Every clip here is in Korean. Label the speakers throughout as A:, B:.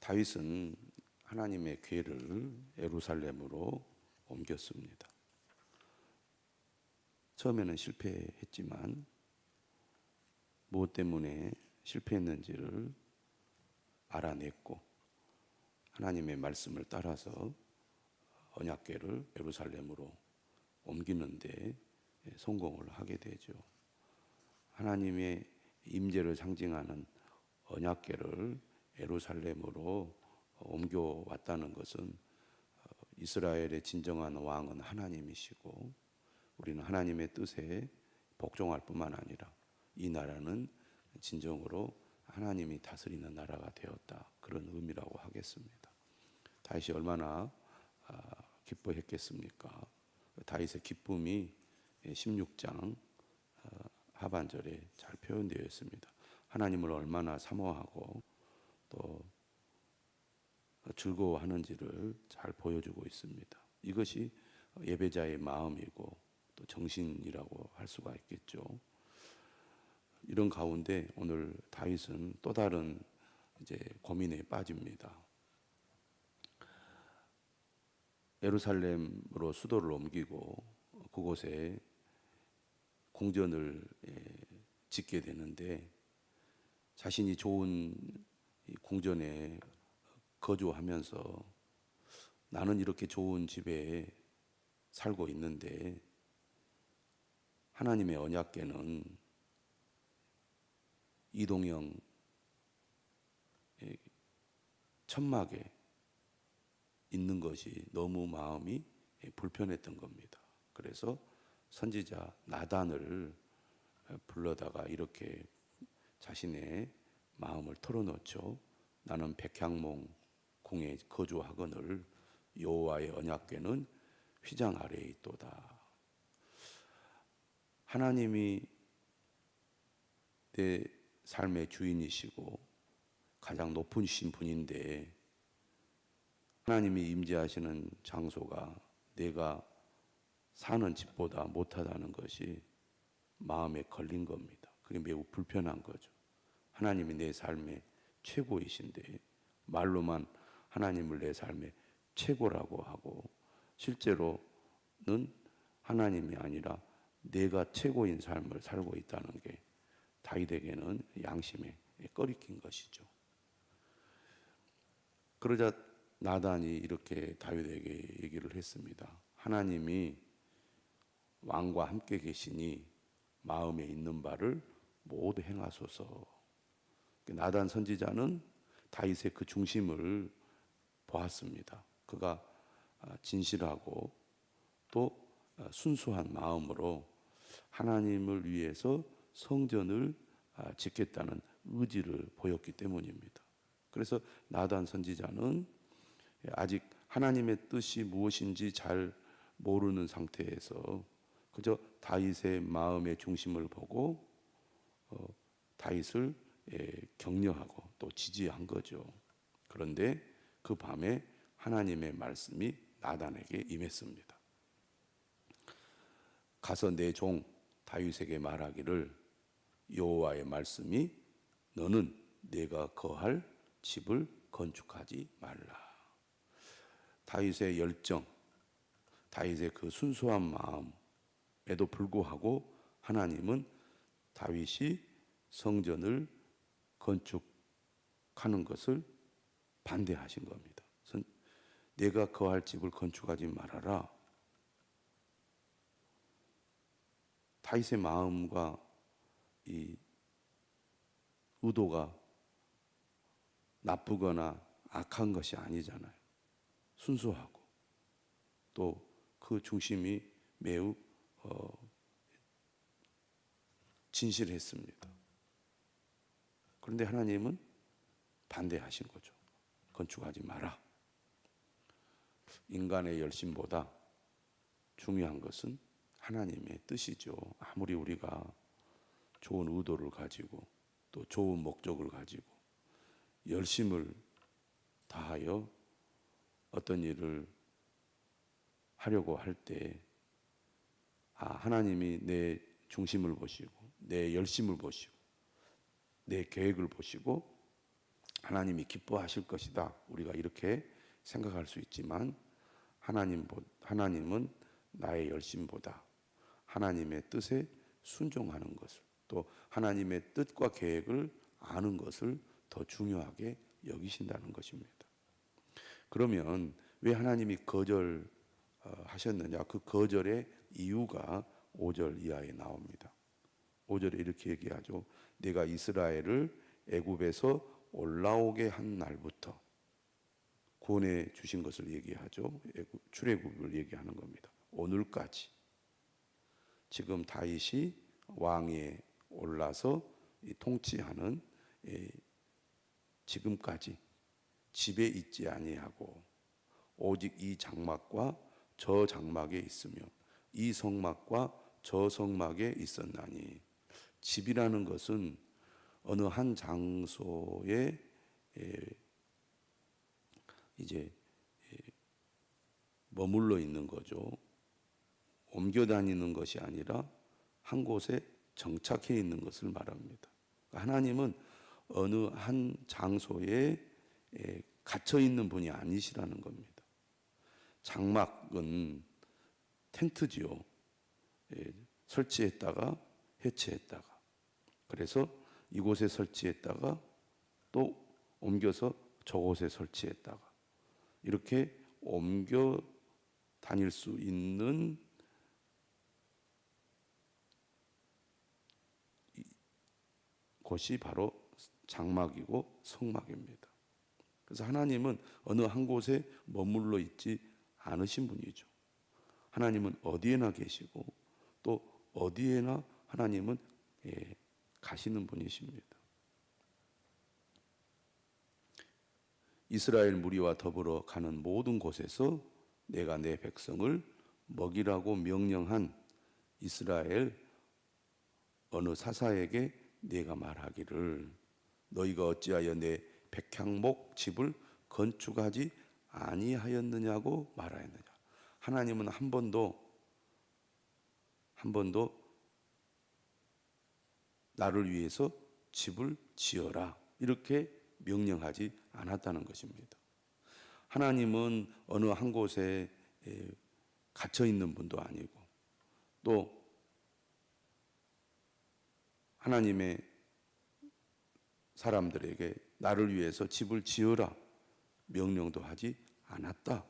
A: 다윗은 하나님의 궤를 예루살렘으로 옮겼습니다. 처음에는 실패했지만 무엇 때문에 실패했는지를 알아냈고 하나님의 말씀을 따라서 언약궤를 예루살렘으로 옮기는데 성공을 하게 되죠. 하나님의 임재를 상징하는 언약궤를 예루살렘으로 옮겨왔다는 것은 이스라엘의 진정한 왕은 하나님이시고 우리는 하나님의 뜻에 복종할 뿐만 아니라 이 나라는 진정으로 하나님이 다스리는 나라가 되었다, 그런 의미라고 하겠습니다. 다윗이 얼마나 기뻐했겠습니까? 다윗의 기쁨이 16장 하반절에 잘 표현되어 있습니다. 하나님을 얼마나 사모하고 또 즐거워하는지를 잘 보여주고 있습니다. 이것이 예배자의 마음이고 또 정신이라고 할 수가 있겠죠. 이런 가운데 오늘 다윗은 또 다른 고민에 빠집니다. 예루살렘으로 수도를 옮기고 그곳에 궁전을 짓게 되는데 자신이 좋은 궁전에 거주하면서 나는 이렇게 좋은 집에 살고 있는데 하나님의 언약궤는 이동형 천막에 있는 것이 너무 마음이 불편했던 겁니다. 그래서 선지자 나단을 불러다가 이렇게 자신의 마음을 털어놓죠. 나는 백향목 궁에 거주하거늘 여호와의 언약궤는 휘장 아래에 있도다. 하나님이 내 삶의 주인이시고 가장 높으신 분인데 하나님이 임재하시는 장소가 내가 사는 집보다 못하다는 것이 마음에 걸린 겁니다. 그게 매우 불편한 거죠. 하나님이 내 삶의 최고이신데 말로만 하나님을 내 삶의 최고라고 하고 실제로는 하나님이 아니라 내가 최고인 삶을 살고 있다는 게 다윗에게는 양심에 꺼리낀 것이죠. 그러자 나단이 이렇게 다윗에게 얘기를 했습니다. 하나님이 왕과 함께 계시니 마음에 있는 바를 모두 행하소서. 나단 선지자는 다윗의 그 중심을 보았습니다. 그가 진실하고 또 순수한 마음으로 하나님을 위해서 성전을 짓겠다는 의지를 보였기 때문입니다. 그래서 나단 선지자는 아직 하나님의 뜻이 무엇인지 잘 모르는 상태에서 그저 다윗의 마음의 중심을 보고 다윗을 격려하고 또 지지한 거죠. 그런데 그 밤에 하나님의 말씀이 나단에게 임했습니다. 가서 내 종 다윗에게 말하기를 여호와의 말씀이 너는 내가 거할 집을 건축하지 말라. 다윗의 열정, 다윗의 그 순수한 마음에도 불구하고 하나님은 다윗이 성전을 건축하는 것을 반대하신 겁니다. 내가 거할 집을 건축하지 말아라. 다윗의 마음과 이 의도가 나쁘거나 악한 것이 아니잖아요. 순수하고 또 그 중심이 매우 진실했습니다. 그런데 하나님은 반대하신 거죠. 건축하지 마라. 인간의 열심보다 중요한 것은 하나님의 뜻이죠. 아무리 우리가 좋은 의도를 가지고 또 좋은 목적을 가지고 열심을 다하여 어떤 일을 하려고 할 때 하나님이 내 중심을 보시고 내 열심을 보시고 내 계획을 보시고 하나님이 기뻐하실 것이다. 우리가 이렇게 생각할 수 있지만 하나님은 나의 열심보다 하나님의 뜻에 순종하는 것을, 또 하나님의 뜻과 계획을 아는 것을 더 중요하게 여기신다는 것입니다. 그러면 왜 하나님이 거절하셨느냐? 그 거절의 이유가 5절 이하에 나옵니다. 5절에 이렇게 얘기하죠. 내가 이스라엘을 애굽에서 올라오게 한 날부터, 구원해 주신 것을 얘기하죠. 출애굽을 얘기하는 겁니다. 오늘까지 지금 다윗이 왕위에 올라서 통치하는 지금까지 집에 있지 아니하고 오직 이 장막과 저 장막에 있으며 이 성막과 저 성막에 있었나니, 집이라는 것은 어느 한 장소에 이제 머물러 있는 거죠. 옮겨 다니는 것이 아니라 한 곳에 정착해 있는 것을 말합니다. 하나님은 어느 한 장소에 갇혀 있는 분이 아니시라는 겁니다. 장막은 텐트지요. 설치했다가 해체했다가, 그래서 이곳에 설치했다가 또 옮겨서 저곳에 설치했다가, 이렇게 옮겨 다닐 수 있는 곳이 바로 장막이고 성막입니다. 그래서 하나님은 어느 한 곳에 머물러 있지 않으신 분이죠. 하나님은 어디에나 계시고 또 어디에나 하나님은 가시는 분이십니다. 이스라엘 무리와 더불어 가는 모든 곳에서 내가 내 백성을 먹이라고 명령한 이스라엘 어느 사사에게 내가 말하기를, 너희가 어찌하여 내 백향목 집을 건축하지 아니하였느냐고 말하였느냐. 하나님은 한 번도 나를 위해서 집을 지어라 이렇게 명령하지 않았다는 것입니다. 하나님은 어느 한 곳에 갇혀 있는 분도 아니고, 또 하나님의 사람들에게 나를 위해서 집을 지어라 명령도 하지 않았다.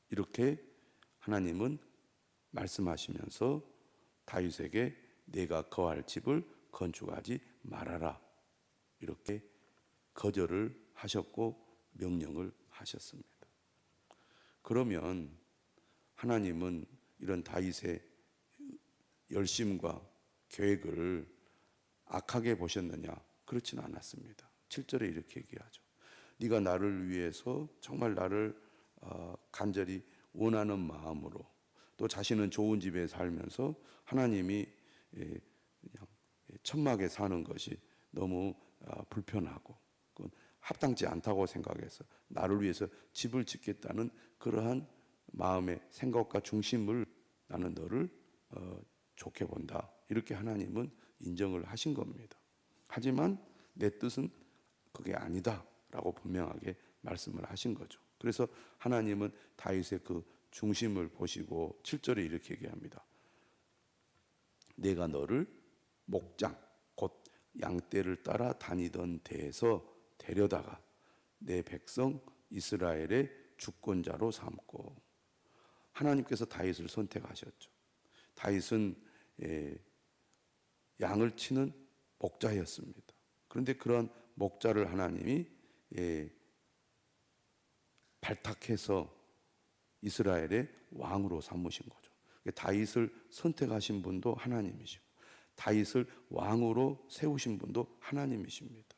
A: 이렇게 하나님은 말씀하시면서 다윗에게 내가 거할 집을 건축하지 말아라 이렇게 거절을 하셨고 명령을 하셨습니다. 그러면 하나님은 이런 다윗의 열심과 계획을 악하게 보셨느냐? 그렇지는 않았습니다. 7절에 이렇게 얘기하죠. 네가 나를 위해서 정말 나를 간절히 원하는 마음으로, 또 자신은 좋은 집에 살면서 하나님이 그냥 천막에 사는 것이 너무 불편하고 합당치 않다고 생각해서 나를 위해서 집을 짓겠다는 그러한 마음의 생각과 중심을, 나는 너를 좋게 본다 이렇게 하나님은 인정을 하신 겁니다. 하지만 내 뜻은 그게 아니다 라고 분명하게 말씀을 하신 거죠. 그래서 하나님은 다윗의 그 중심을 보시고 7절에 이렇게 얘기합니다. 내가 너를 목장 곧 양떼를 따라 다니던 데에서 데려다가 내 백성 이스라엘의 주권자로 삼고, 하나님께서 다윗을 선택하셨죠. 다윗은 양을 치는 목자였습니다. 그런데 그런 목자를 하나님이 발탁해서 이스라엘의 왕으로 삼으신 거죠. 다윗을 선택하신 분도 하나님이시고 다윗을 왕으로 세우신 분도 하나님이십니다.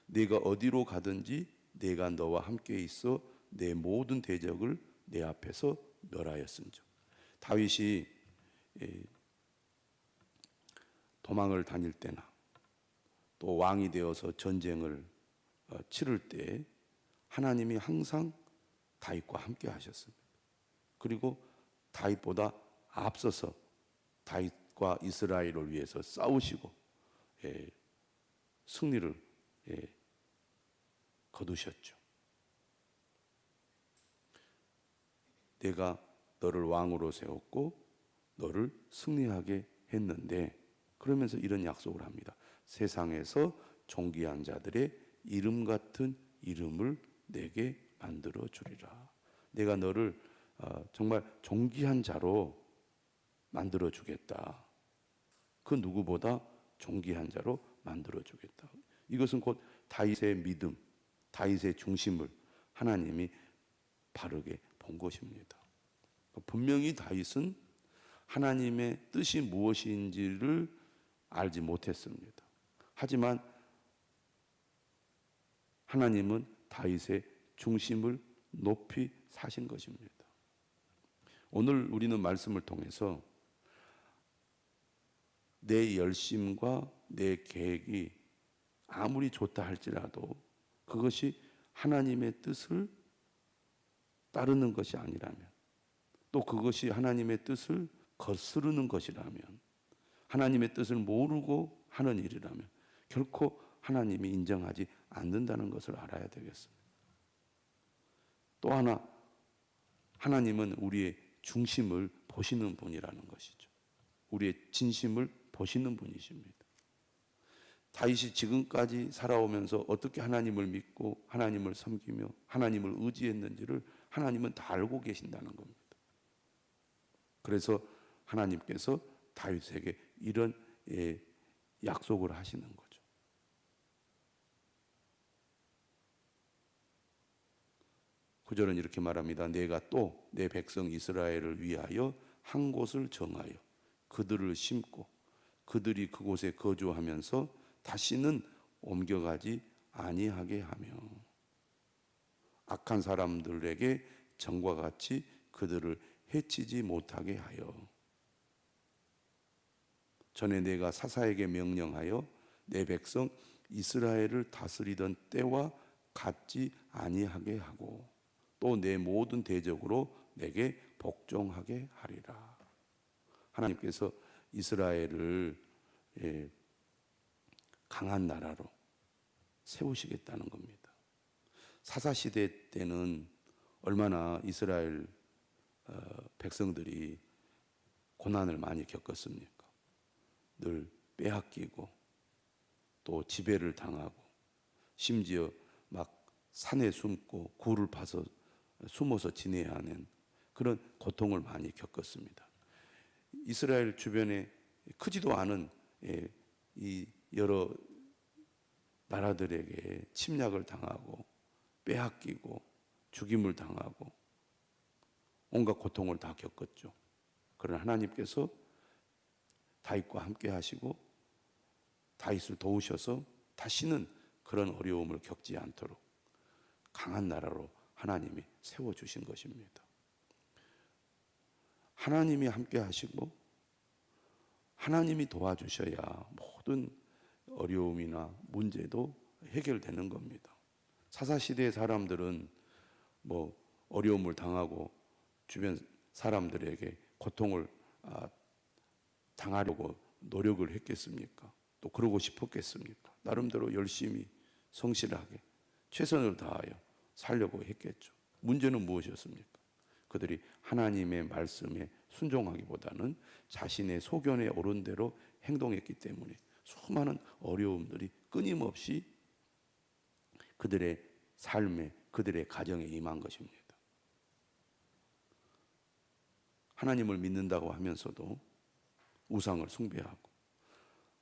A: 네가 어디로 가든지 내가 너와 함께 있어 내 모든 대적을 내 앞에서 멸하였은즉. 다윗이 도망을 다닐 때나 또 왕이 되어서 전쟁을 치를 때 하나님이 항상 다윗과 함께 하셨습니다. 그리고 다윗보다 앞서서 다윗과 다윗과 이스라엘을 위해서 싸우시고 승리를 거두셨죠. 내가 너를 왕으로 세웠고 너를 승리하게 했는데, 그러면서 이런 약속을 합니다. 세상에서 존귀한 자들의 이름 같은 이름을 내게 만들어 주리라. 내가 너를 정말 존귀한 자로 만들어 주겠다. 그 누구보다 존귀한 자로 만들어 주겠다. 이것은 곧 다윗의 믿음, 다윗의 중심을 하나님이 바르게 본 것입니다. 분명히 다윗은 하나님의 뜻이 무엇인지를 알지 못했습니다. 하지만 하나님은 다윗의 중심을 높이 사신 것입니다. 오늘 우리는 말씀을 통해서 내 열심과 내 계획이 아무리 좋다 할지라도 그것이 하나님의 뜻을 따르는 것이 아니라면, 또 그것이 하나님의 뜻을 거스르는 것이라면, 하나님의 뜻을 모르고 하는 일이라면 결코 하나님이 인정하지 않는다는 것을 알아야 되겠습니다. 또 하나, 하나님은 우리의 중심을 보시는 분이라는 것이죠. 우리의 진심을 보시는 분이십니다. 다윗이 지금까지 살아오면서 어떻게 하나님을 믿고 하나님을 섬기며 하나님을 의지했는지를 하나님은 다 알고 계신다는 겁니다. 그래서 하나님께서 다윗에게 이런 약속을 하시는 거죠. 구절은 이렇게 말합니다. 내가 또 내 백성 이스라엘을 위하여 한 곳을 정하여 그들을 심고 그들이 그곳에 거주하면서 다시는 옮겨가지 아니하게 하며 악한 사람들에게 전과 같이 그들을 해치지 못하게 하여, 전에 내가 사사에게 명령하여 내 백성 이스라엘을 다스리던 때와 같지 아니하게 하고 또 내 모든 대적으로 내게 복종하게 하리라. 하나님께서 이스라엘을 강한 나라로 세우시겠다는 겁니다. 사사시대 때는 얼마나 이스라엘 백성들이 고난을 많이 겪었습니까? 늘 빼앗기고 또 지배를 당하고 심지어 막 산에 숨고 굴을 파서 숨어서 지내야 하는 그런 고통을 많이 겪었습니다. 이스라엘 주변에 크지도 않은 이 여러 나라들에게 침략을 당하고 빼앗기고 죽임을 당하고 온갖 고통을 다 겪었죠. 그러나 하나님께서 다윗과 함께 하시고 다윗을 도우셔서 다시는 그런 어려움을 겪지 않도록 강한 나라로 하나님이 세워주신 것입니다. 하나님이 함께 하시고 하나님이 도와주셔야 모든 어려움이나 문제도 해결되는 겁니다. 사사시대의 사람들은 뭐 어려움을 당하고 주변 사람들에게 고통을 당하려고 노력을 했겠습니까? 또 그러고 싶었겠습니까? 나름대로 열심히 성실하게 최선을 다하여 살려고 했겠죠. 문제는 무엇이었습니까? 그들이 하나님의 말씀에 순종하기보다는 자신의 소견에 오른 대로 행동했기 때문에 수많은 어려움들이 끊임없이 그들의 삶에, 그들의 가정에 임한 것입니다. 하나님을 믿는다고 하면서도 우상을 숭배하고,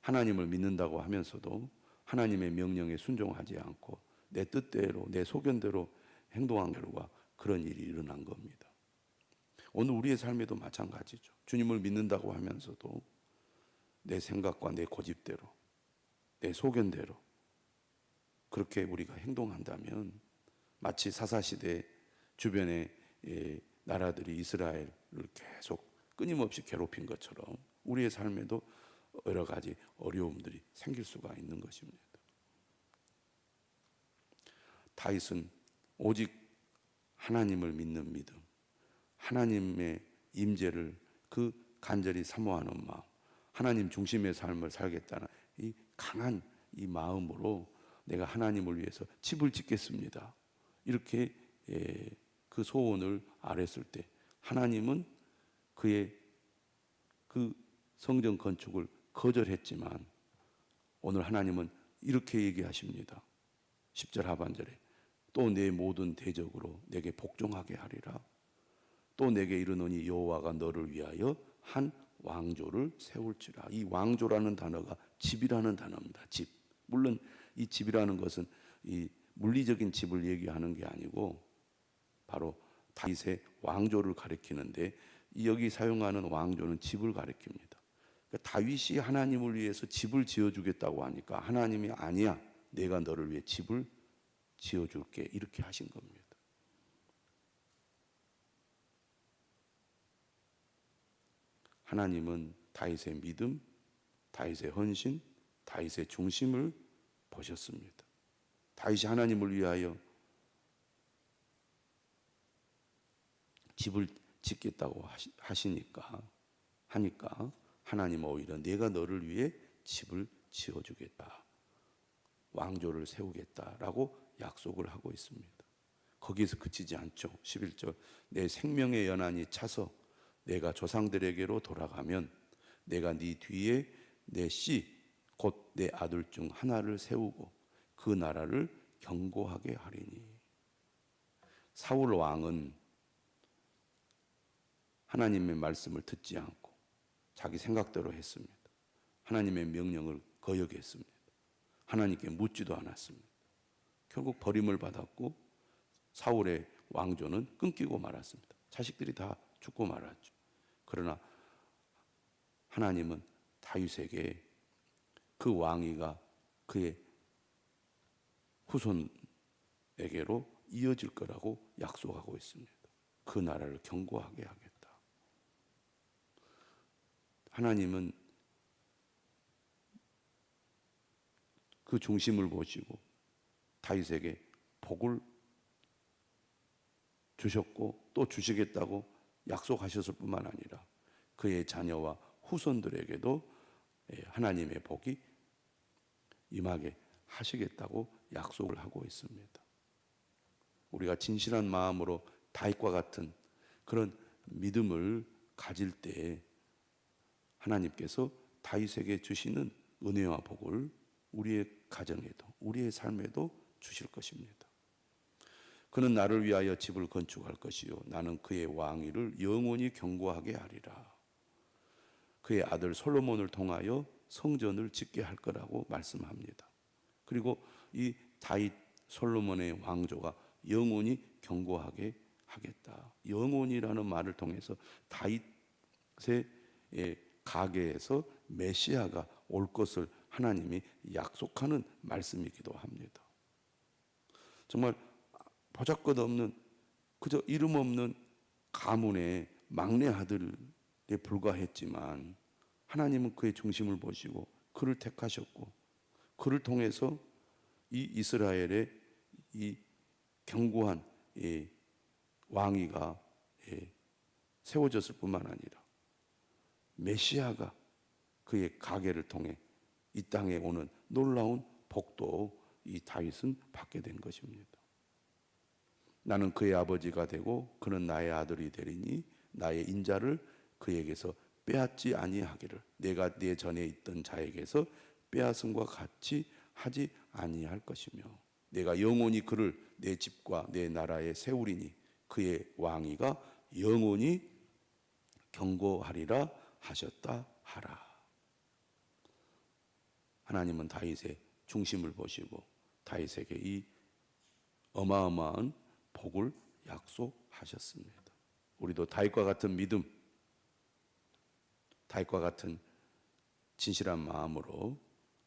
A: 하나님을 믿는다고 하면서도 하나님의 명령에 순종하지 않고 내 뜻대로, 내 소견대로 행동한 결과 그런 일이 일어난 겁니다. 오늘 우리의 삶에도 마찬가지죠. 주님을 믿는다고 하면서도 내 생각과 내 고집대로, 내 소견대로 그렇게 우리가 행동한다면 마치 사사시대 주변의 나라들이 이스라엘을 계속 끊임없이 괴롭힌 것처럼 우리의 삶에도 여러 가지 어려움들이 생길 수가 있는 것입니다. 다윗은 오직 하나님을 믿는 믿음, 하나님의 임재를 그 간절히 사모하는 마음, 하나님 중심의 삶을 살겠다는 이 강한 이 마음으로 내가 하나님을 위해서 집을 짓겠습니다. 이렇게 그 소원을 아뢰었을 때 하나님은 그의 그 성전 건축을 거절했지만 오늘 하나님은 이렇게 얘기하십니다. 10절 하반절에 또 내 모든 대적으로 내게 복종하게 하리라. 또 내게 이르노니 여호와가 너를 위하여 한 왕조를 세울지라. 이 왕조라는 단어가 집이라는 단어입니다. 집. 물론 이 집이라는 것은 이 물리적인 집을 얘기하는 게 아니고 바로 다윗의 왕조를 가리키는데 여기 사용하는 왕조는 집을 가리킵니다. 그러니까 다윗이 하나님을 위해서 집을 지어주겠다고 하니까 하나님이 아니야, 내가 너를 위해 집을 지어줄게, 이렇게 하신 겁니다. 하나님은 다윗의 믿음, 다윗의 헌신, 다윗의 중심을 보셨습니다. 다윗이 하나님을 위하여 집을 짓겠다고 하니까 하나님은 오히려 내가 너를 위해 집을 지어주겠다, 왕조를 세우겠다라고 약속을 하고 있습니다. 거기에서 그치지 않죠. 11절 내 생명의 연한이 차서 내가 조상들에게로 돌아가면 내가 네 뒤에 내 씨 곧 내 아들 중 하나를 세우고 그 나라를 견고하게 하리니. 사울 왕은 하나님의 말씀을 듣지 않고 자기 생각대로 했습니다. 하나님의 명령을 거역했습니다. 하나님께 묻지도 않았습니다. 결국 버림을 받았고 사울의 왕조는 끊기고 말았습니다. 자식들이 다 죽고 말았죠. 그러나 하나님은 다윗에게 그 왕위가 그의 후손에게로 이어질 거라고 약속하고 있습니다. 그 나라를 견고하게 하겠다. 하나님은 그 중심을 보시고 다윗에게 복을 주셨고 또 주시겠다고 약속하셨을 뿐만 아니라 그의 자녀와 후손들에게도 하나님의 복이 임하게 하시겠다고 약속을 하고 있습니다. 우리가 진실한 마음으로 다윗과 같은 그런 믿음을 가질 때 하나님께서 다윗에게 주시는 은혜와 복을 우리의 가정에도 우리의 삶에도 주실 것입니다. 그는 나를 위하여 집을 건축할 것이요 나는 그의 왕위를 영원히 견고하게 하리라. 그의 아들 솔로몬을 통하여 성전을 짓게 할 거라고 말씀합니다. 그리고 이 다윗 솔로몬의 왕조가 영원히 견고하게 하겠다. 영원이라는 말을 통해서 다윗의 가계에서 메시아가 올 것을 하나님이 약속하는 말씀이기도 합니다. 정말 보잘것없는 그저 이름 없는 가문의 막내 아들에 불과했지만 하나님은 그의 중심을 보시고 그를 택하셨고 그를 통해서 이 이스라엘의 이 견고한 왕위가 세워졌을 뿐만 아니라 메시아가 그의 가계를 통해 이 땅에 오는 놀라운 복도 이 다윗은 받게 된 것입니다. 나는 그의 아버지가 되고 그는 나의 아들이 되리니 나의 인자를 그에게서 빼앗지 아니하기를 내가 내 전에 있던 자에게서 빼앗음과 같이 하지 아니할 것이며 내가 영원히 그를 내 집과 내 나라에 세우리니 그의 왕위가 영원히 견고하리라 하셨다 하라. 하나님은 다윗의 중심을 보시고 다윗에게 이 어마어마한 복을 약속하셨습니다. 우리도 다윗과 같은 믿음, 다윗과 같은 진실한 마음으로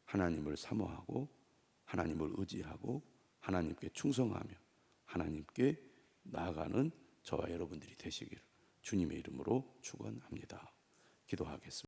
A: 하나님을 사모하고 하나님을 의지하고 하나님께 충성하며 하나님께 나아가는 저와 여러분들이 되시기를 주님의 이름으로 축원합니다. 기도하겠습니다.